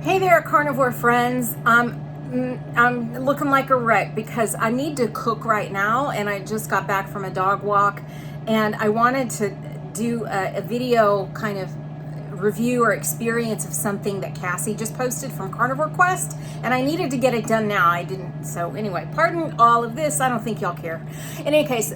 Hey there, carnivore friends. I'm looking like a wreck because I need to cook right now, and I just got back from a dog walk, and I wanted to do a video kind of review or experience of something that Cassie just posted from Carnivore Quest, and I needed to get it done now. I didn't, so anyway, pardon all of this. I don't think y'all care. In any case,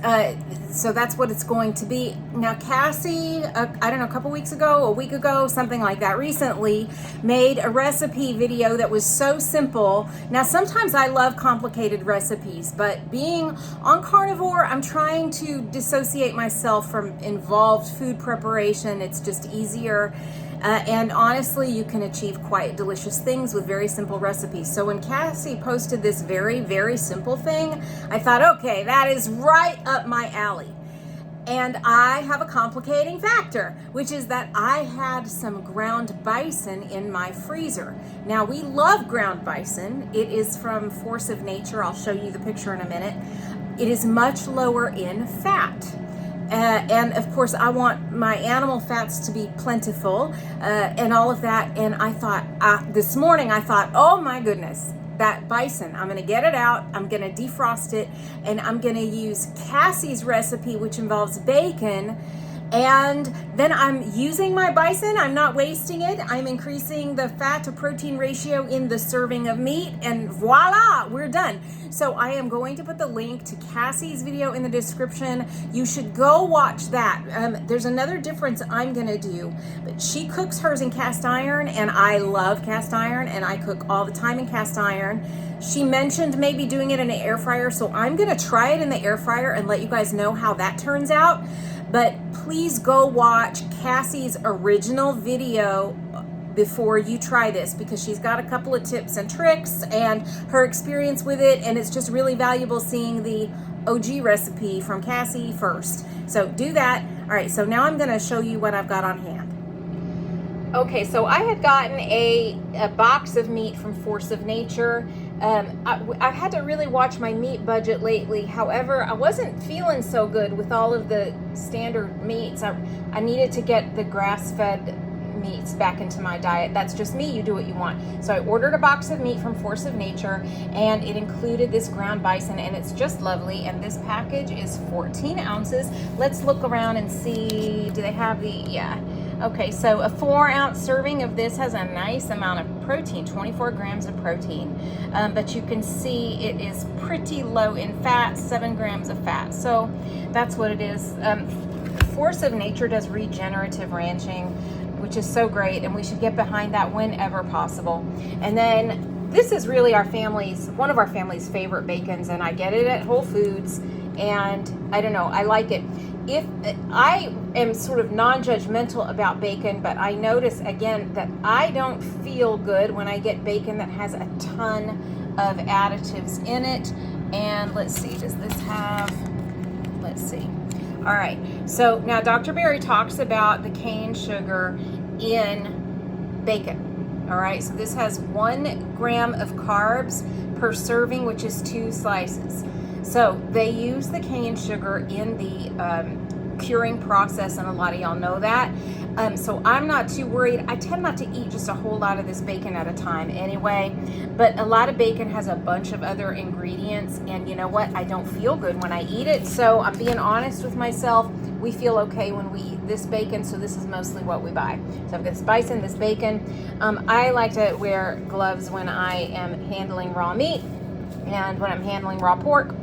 so that's what it's going to be. Now, Cassie, I don't know, a couple weeks ago, a week ago, something like that, recently made a recipe video that was so simple. Now, sometimes I love complicated recipes, but being on carnivore, I'm trying to dissociate myself from involved food preparation. It's just easier. And honestly, you can achieve quite delicious things with very simple recipes. So when Cassie posted this very, very simple thing, I thought, okay, that is right up my alley. And I have a complicating factor, which is that I had some ground bison in my freezer. Now, we love ground bison. It is from Force of Nature. I'll show you the picture in a minute. It is much lower in fat. And of course, I want my animal fats to be plentiful and all of that. And I thought, this morning, I thought, oh my goodness, that bison, I'm gonna get it out, I'm gonna defrost it, and I'm gonna use Cassie's recipe, which involves bacon. And then I'm using my bison, I'm not wasting it, I'm increasing the fat to protein ratio in the serving of meat, and voila, we're done. So I am going to put the link to Cassie's video in the description. You should go watch that. There's another difference I'm gonna do, but she cooks hers in cast iron, and I love cast iron, and I cook all the time in cast iron. She mentioned maybe doing it in an air fryer, so I'm gonna try it in the air fryer and let you guys know how that turns out. But please go watch Cassie's original video before you try this, because she's got a couple of tips and tricks and her experience with it, and it's just really valuable seeing the OG recipe from Cassie first. So do that. All right, so now I'm gonna show you what I've got on hand. Okay, so I had gotten a box of meat from Force of Nature. I've had to really watch my meat budget lately. However, I wasn't feeling so good with all of the standard meats. I needed to get the grass-fed meats back into my diet. That's just me. You do what you want. So I ordered a box of meat from Force of Nature, and it included this ground bison, and it's just lovely. And this package is 14 ounces. Let's look around and see. Do they have the, yeah. Okay, so a 4-ounce serving of this has a nice amount of protein, 24 grams of protein. But you can see it is pretty low in fat, 7 grams of fat. So that's what it is. Force of Nature does regenerative ranching, which is so great, and we should get behind that whenever possible. And then this is really one of our family's favorite bacons, and I get it at Whole Foods, and I don't know, I like it. If I am sort of non-judgmental about bacon, but I notice again that I don't feel good when I get bacon that has a ton of additives in it. And let's see, does this have, let's see. All right, so now Dr. Berry talks about the cane sugar in bacon. All right, so this has 1 gram of carbs per serving, which is 2 slices. So they use the cane sugar in the curing process, and a lot of y'all know that. So I'm not too worried. I tend not to eat just a whole lot of this bacon at a time anyway, but a lot of bacon has a bunch of other ingredients, and you know what? I don't feel good when I eat it, so I'm being honest with myself. We feel okay when we eat this bacon, so this is mostly what we buy. So I've got this bison, this bacon. I like to wear gloves when I am handling raw meat and when I'm handling raw pork.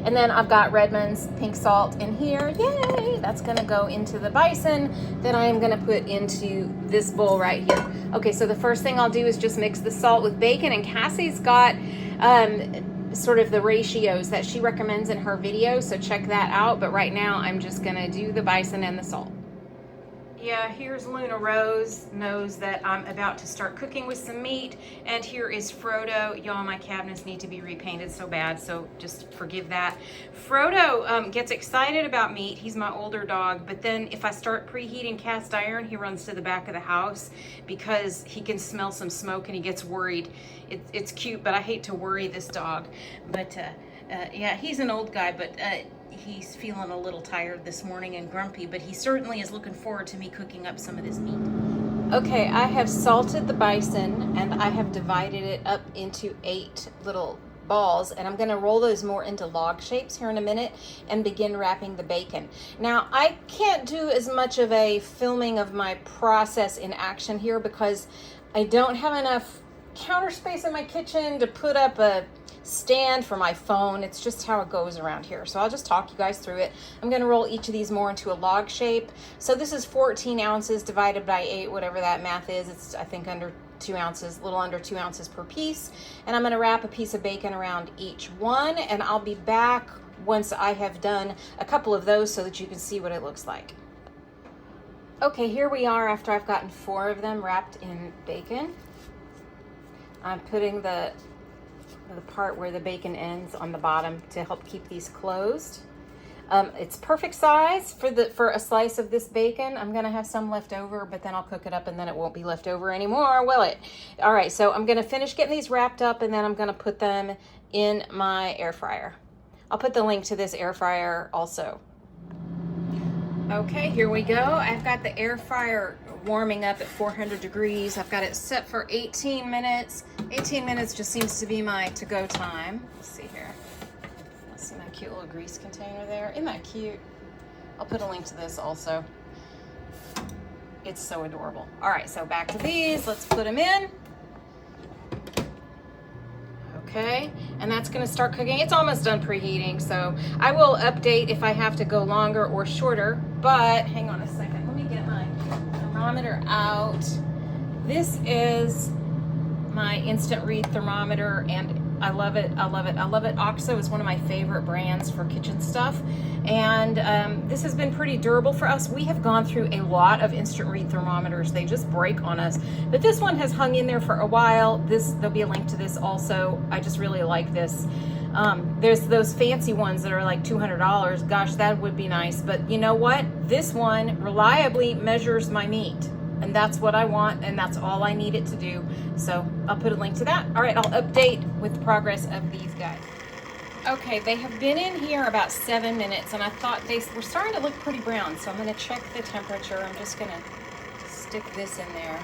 And then I've got Redmond's pink salt in here. Yay! That's gonna go into the bison that I am gonna put into this bowl right here. Okay, so the first thing I'll do is just mix the salt with bacon, and Cassie's got sort of the ratios that she recommends in her video, so check that out. But right now I'm just gonna do the bison and the salt. Yeah, here's Luna Rose, knows that I'm about to start cooking with some meat, and here is Frodo. Y'all, my cabinets need to be repainted so bad, so just forgive that. Frodo gets excited about meat. He's my older dog, but then if I start preheating cast iron, he runs to the back of the house because he can smell some smoke and he gets worried. It's cute, but I hate to worry this dog. But yeah, he's an old guy, but he's feeling a little tired this morning and grumpy, but he certainly is looking forward to me cooking up some of this meat. Okay, I have salted the bison and I have divided it up into 8 little balls, and I'm going to roll those more into log shapes here in a minute and begin wrapping the bacon. Now, I can't do as much of a filming of my process in action here because I don't have enough counter space in my kitchen to put up a stand for my phone. It's just how it goes around here. So I'll just talk you guys through it. I'm going to roll each of these more into a log shape. So this is 14 ounces divided by 8, whatever that math is. It's, I think, under 2 ounces, a little under 2 ounces per piece. And I'm going to wrap a piece of bacon around each one, and I'll be back once I have done a couple of those so that you can see what it looks like. Okay, here we are after I've gotten 4 of them wrapped in bacon. I'm putting the part where the bacon ends on the bottom to help keep these closed. It's perfect size for a slice of this bacon. I'm gonna have some left over, but then I'll cook it up and then it won't be left over anymore, will it? All right, so I'm gonna finish getting these wrapped up and then I'm gonna put them in my air fryer. I'll put the link to this air fryer also. Okay, here we go. I've got the air fryer warming up at 400 degrees. I've got it set for 18 minutes. 18 minutes just seems to be my to-go time. Let's see here. Let's see my cute little grease container there. Isn't that cute? I'll put a link to this also. It's so adorable. All right, so back to these. Let's put them in. Okay, and that's gonna start cooking. It's almost done preheating, so I will update if I have to go longer or shorter, but hang on a second. Let me get my thermometer out. This is my instant read thermometer, and I love it. I love it. I love it. OXO is one of my favorite brands for kitchen stuff, and this has been pretty durable for us. We have gone through a lot of instant read thermometers. They just break on us, but this one has hung in there for a while. There'll be a link to this also. I just really like this. There's those fancy ones that are like $200. Gosh, that would be nice, but you know what? This one reliably measures my meat. And that's what I want, and that's all I need it to do. So I'll put a link to that. All right, I'll update with the progress of these guys. Okay, they have been in here about 7 minutes, and I thought they were starting to look pretty brown, so I'm gonna check the temperature. I'm just gonna stick this in there.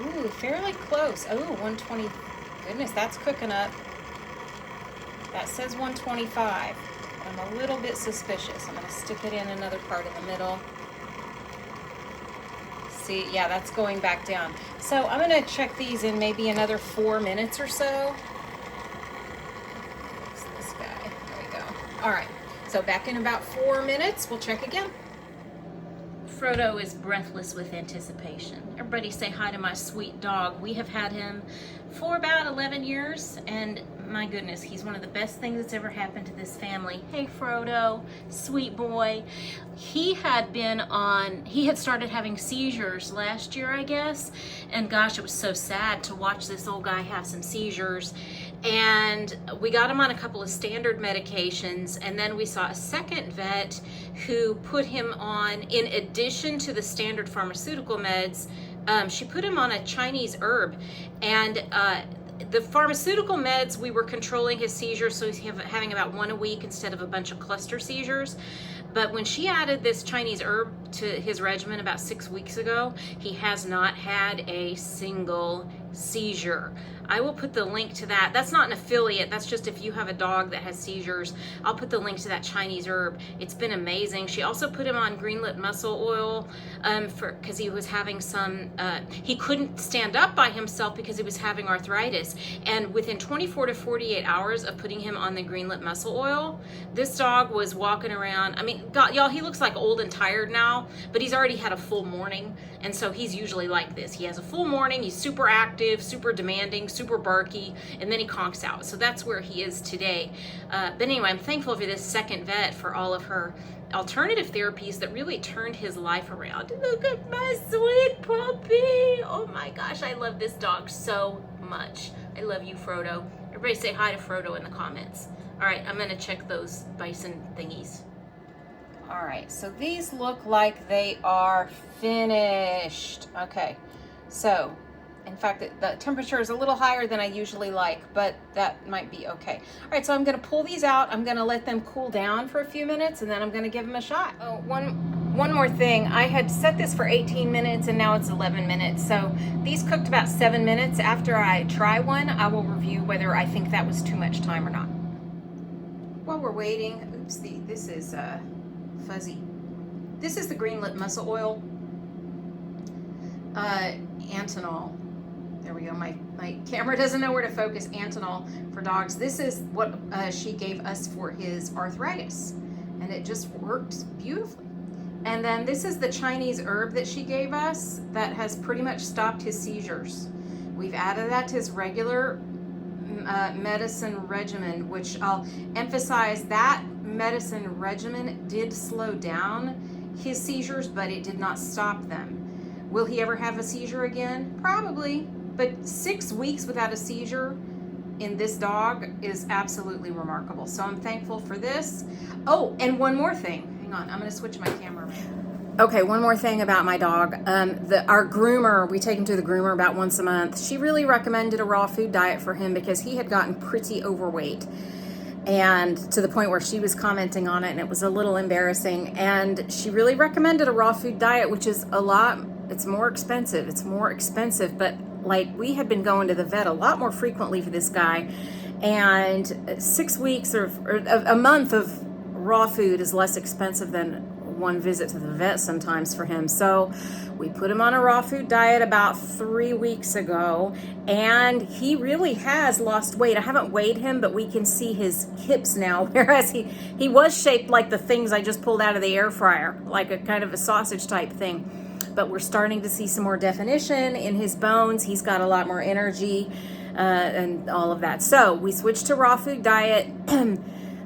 Ooh, fairly close. Oh, 120, goodness, that's cooking up. That says 125. I'm a little bit suspicious. I'm gonna stick it in another part in the middle. See, yeah, that's going back down. So I'm gonna check these in maybe another 4 minutes or so. What's this guy? There we go. All right, so back in about 4 minutes, we'll check again. Frodo is breathless with anticipation. Everybody say hi to my sweet dog. We have had him for about 11 years, and my goodness, he's one of the best things that's ever happened to this family. Hey Frodo, sweet boy. He had started having seizures last year, I guess, and gosh, it was so sad to watch this old guy have some seizures. And we got him on a couple of standard medications, and then we saw a second vet who put him on, in addition to the standard pharmaceutical meds, she put him on a Chinese herb, and the pharmaceutical meds, we were controlling his seizures, so he's having about 1 a week instead of a bunch of cluster seizures. But when she added this Chinese herb to his regimen about 6 weeks ago, he has not had a single seizure. I will put the link to that. That's not an affiliate. That's just if you have a dog that has seizures. I'll put the link to that Chinese herb. It's been amazing. She also put him on greenlit muscle oil because he was having some, he couldn't stand up by himself because he was having arthritis. And within 24 to 48 hours of putting him on the greenlit muscle oil, this dog was walking around. I mean, God, y'all, he looks like old and tired now, but he's already had a full morning. And so he's usually like this. He has a full morning, he's super active, super demanding, super barky, and then he conks out. So that's where he is today. But anyway, I'm thankful for this second vet for all of her alternative therapies that really turned his life around. Look at my sweet puppy. Oh my gosh, I love this dog so much. I love you, Frodo. Everybody say hi to Frodo in the comments. All right, I'm gonna check those bison thingies. All right, so these look like they are finished. Okay, so in fact, the temperature is a little higher than I usually like, but that might be okay. All right, so I'm gonna pull these out. I'm gonna let them cool down for a few minutes, and then I'm gonna give them a shot. Oh, one one more thing. I had set this for 18 minutes and now it's 11 minutes. So these cooked about 7 minutes. After I try one, I will review whether I think that was too much time or not. While we're waiting, oopsie, this is fuzzy. This is the green lip muscle oil. Antinol. There we go. My camera doesn't know where to focus. Antinol for dogs. This is what she gave us for his arthritis, and it just works beautifully. And then this is the Chinese herb that she gave us that has pretty much stopped his seizures. We've added that to his regular medicine regimen, which I'll emphasize, that medicine regimen did slow down his seizures, but it did not stop them. Will he ever have a seizure again? Probably, but 6 weeks without a seizure in this dog is absolutely remarkable. So I'm thankful for this. Oh, and one more thing. Hang on, I'm gonna switch my camera. Okay, one more thing about my dog. Our groomer, we take him to the groomer about once a month. She really recommended a raw food diet for him because he had gotten pretty overweight, and to the point where she was commenting on it and it was a little embarrassing. And she really recommended a raw food diet, which is it's more expensive, but like, we had been going to the vet a lot more frequently for this guy, and 6 weeks or a month of raw food is less expensive than one visit to the vet sometimes for him. So we put him on a raw food diet about 3 weeks ago, and he really has lost weight. I haven't weighed him, but we can see his hips now, whereas he was shaped like the things I just pulled out of the air fryer, like a kind of a sausage type thing. But we're starting to see some more definition in his bones. He's got a lot more energy and all of that. So we switched to raw food diet.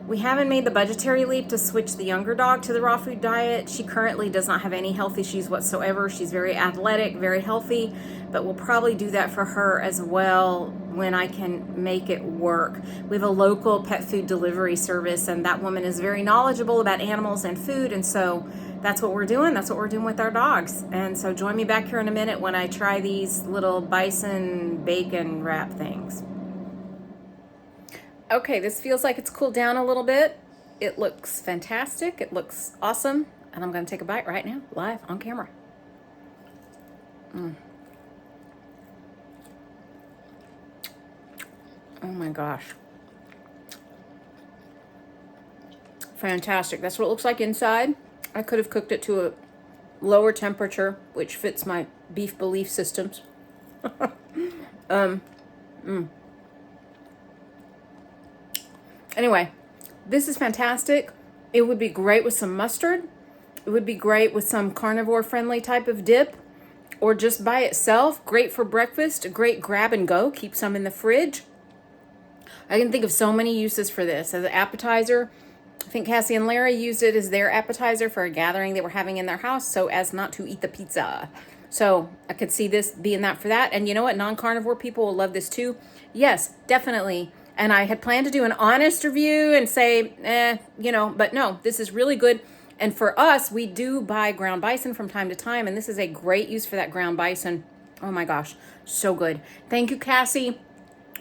We haven't made the budgetary leap to switch the younger dog to the raw food diet. She currently does not have any health issues whatsoever. She's very athletic, very healthy, but we'll probably do that for her as well when I can make it work. We have a local pet food delivery service, and that woman is very knowledgeable about animals and food, and so that's what we're doing. That's what we're doing with our dogs. And so join me back here in a minute when I try these little bison bacon wrap things. Okay, this feels like it's cooled down a little bit. It looks fantastic. It looks awesome. And I'm going to take a bite right now, live on camera. Oh my gosh. Fantastic. That's what it looks like inside. I could have cooked it to a lower temperature, which fits my beef belief systems. Anyway, this is fantastic. It would be great with some mustard. It would be great with some carnivore-friendly type of dip, or just by itself. Great for breakfast. A great grab and go. Keep some in the fridge. I can think of so many uses for this. As an appetizer, I think Cassie and Larry used it as their appetizer for a gathering they were having in their house so as not to eat the pizza. So I could see this being that for that. And you know what? Non-carnivore people will love this too. Yes, definitely. And I had planned to do an honest review and say, but no, this is really good. And for us, we do buy ground bison from time to time, and this is a great use for that ground bison. Oh my gosh, so good. Thank you, Cassie,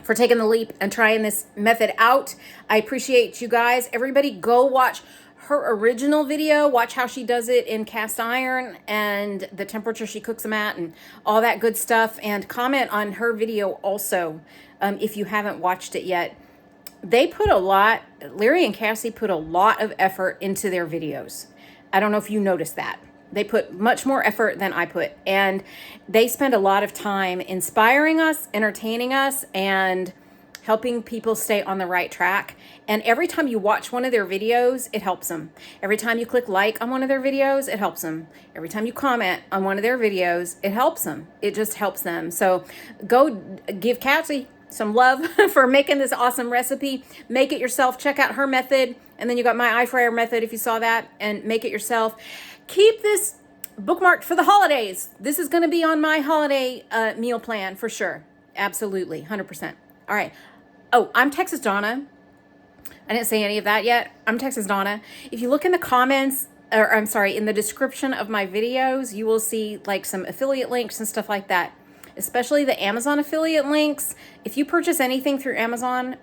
for taking the leap and trying this method out. I appreciate you guys. Everybody go watch her original video. Watch how she does it in cast iron and the temperature she cooks them at and all that good stuff. And comment on her video also if you haven't watched it yet. They put a lot, Larry and Cassie put a lot of effort into their videos. I don't know if you noticed that. They put much more effort than I put, and they spend a lot of time inspiring us, entertaining us, and helping people stay on the right track. And every time you watch one of their videos, it helps them. Every time you click like on one of their videos, it helps them. Every time you comment on one of their videos, it helps them. It just helps them. So go give Cassie some love for making this awesome recipe. Make it yourself. Check out her method. And then you got my eye fryer method if you saw that, and make it yourself. Keep this bookmarked for the holidays. This is going to be on my holiday meal plan for sure. Absolutely. 100%. All right. Oh, I'm Texas Donna. I didn't say any of that yet. I'm Texas Donna. If you look in the comments, or I'm sorry, in the description of my videos, you will see like some affiliate links and stuff like that, especially the Amazon affiliate links. If you purchase anything through Amazon,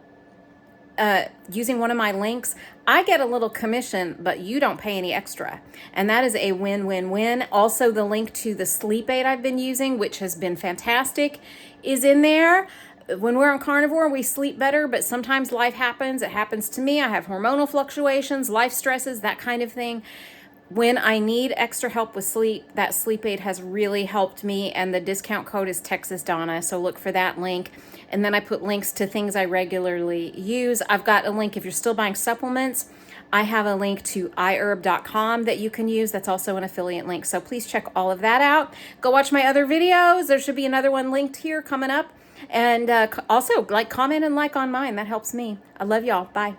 using one of my links, I get a little commission, but you don't pay any extra. And that is a win-win-win. Also, the link to the sleep aid I've been using, which has been fantastic, is in there. When we're on carnivore, we sleep better, but sometimes life happens. It happens to me. I have hormonal fluctuations, life stresses, that kind of thing. When I need extra help with sleep, that sleep aid has really helped me, and the discount code is Texas Donna, so look for that link. And then I put links to things I regularly use. I've got a link if you're still buying supplements. I have a link to iherb.com that you can use. That's also an affiliate link, so please check all of that out. Go watch my other videos. There should be another one linked here coming up. And also, comment and like on mine. That helps me. I love y'all. Bye.